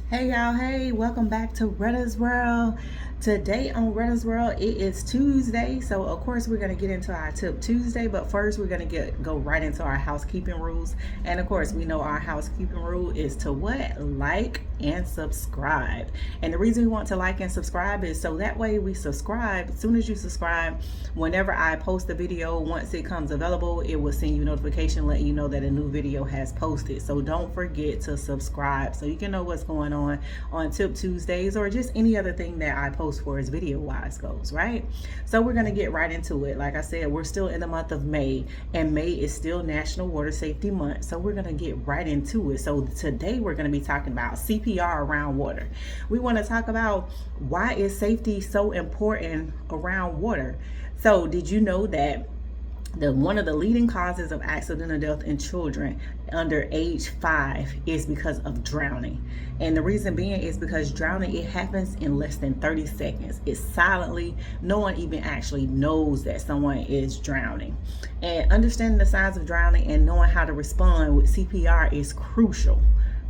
Hey y'all, hey, welcome back to Retta's World. Today on Retta's World, it is Tuesday, so of course we're going to get into our Tip Tuesday, but first we're going to go right into our housekeeping rules. And of course, we know our housekeeping rule is to what? Like and subscribe. And the reason we want to like and subscribe is so that way we subscribe. As soon as you subscribe, whenever I post a video, once it comes available, it will send you notification letting you know that a new video has posted. So don't forget to subscribe so you can know what's going on Tip Tuesdays or just any other thing that I post for as video wise goes, right? So we're going to get right into it. Like I said, we're still in the month of May, and May is still National Water Safety Month, so we're going to get right into it. So today we're going to be talking about CPR around water. We want to talk about why is safety so important around water. So did you know that one of the leading causes of accidental death in children under age 5 is because of drowning? And the reason being is because drowning, it happens in less than 30 seconds. It's silently, no one even actually knows that someone is drowning. And understanding the signs of drowning and knowing how to respond with CPR is crucial,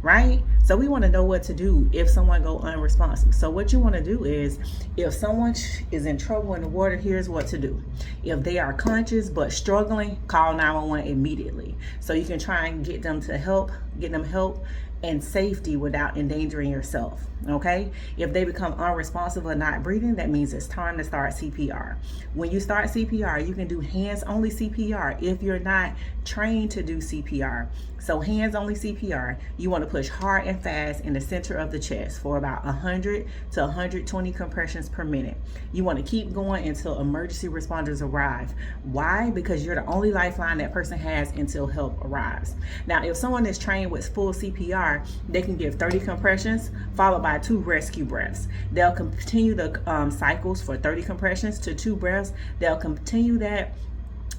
right? So we want to know what to do if someone go unresponsive. So what you want to do is, if someone is in trouble in the water, here's what to do. If they are conscious but struggling, call 911 immediately. So you can try and get them help and safety without endangering yourself. Okay, if they become unresponsive or not breathing, that means it's time to start CPR. When you start CPR, you can do hands only CPR if you're not trained to do CPR. So hands only CPR, you want to push hard and fast in the center of the chest for about 100 to 120 compressions per minute. You want to keep going until emergency responders arrive. Why? Because you're the only lifeline that person has until help arrives. Now, if someone is trained with full CPR, they can give 30 compressions followed by 2 rescue breaths. They'll continue the cycles for 30 compressions to 2 breaths. They'll continue that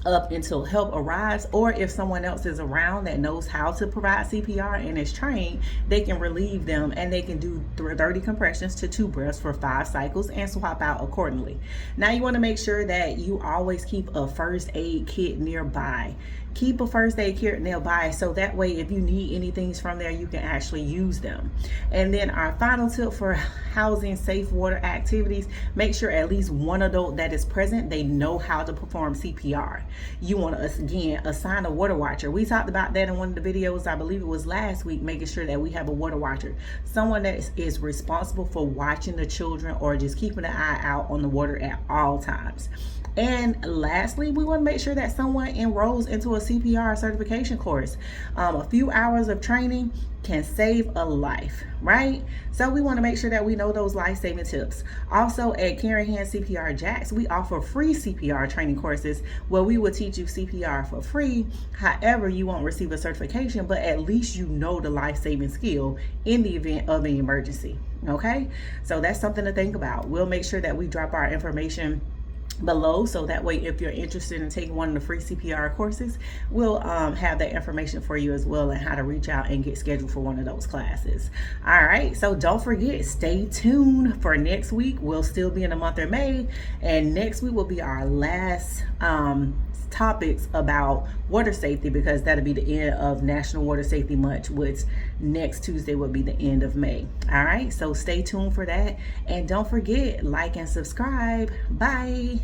up until help arrives, or if someone else is around that knows how to provide CPR and is trained, they can relieve them and they can do 30 compressions to 2 breaths for 5 cycles and swap out accordingly. Now you want to make sure that you always keep a first aid kit nearby. Keep a first aid kit nearby so that way if you need anything from there, you can actually use them. And then our final tip for housing safe water activities, make sure at least one adult that is present, they know how to perform CPR. You want to, again, assign a water watcher. We talked about that in one of the videos, I believe it was last week, making sure that we have a water watcher. Someone that is responsible for watching the children or just keeping an eye out on the water at all times. And lastly, we want to make sure that someone enrolls into a CPR certification course. A few hours of training can save a life, right? So we want to make sure that we know those life-saving tips. Also, at Caring Hands CPR Jacks, we offer free CPR training courses where we will teach you CPR for free. However, you won't receive a certification, but at least you know the life-saving skill in the event of an emergency, okay? So that's something to think about. We'll make sure that we drop our information below, so that way if you're interested in taking one of the free CPR courses, we'll have that information for you as well, and how to reach out and get scheduled for one of those classes. All right, so don't forget, stay tuned for next week. We'll still be in the month of May, and next week will be our last topics about water safety, because that'll be the end of National Water Safety Month, which next Tuesday will be the end of May. All right, so stay tuned for that, and don't forget, like and subscribe. Bye.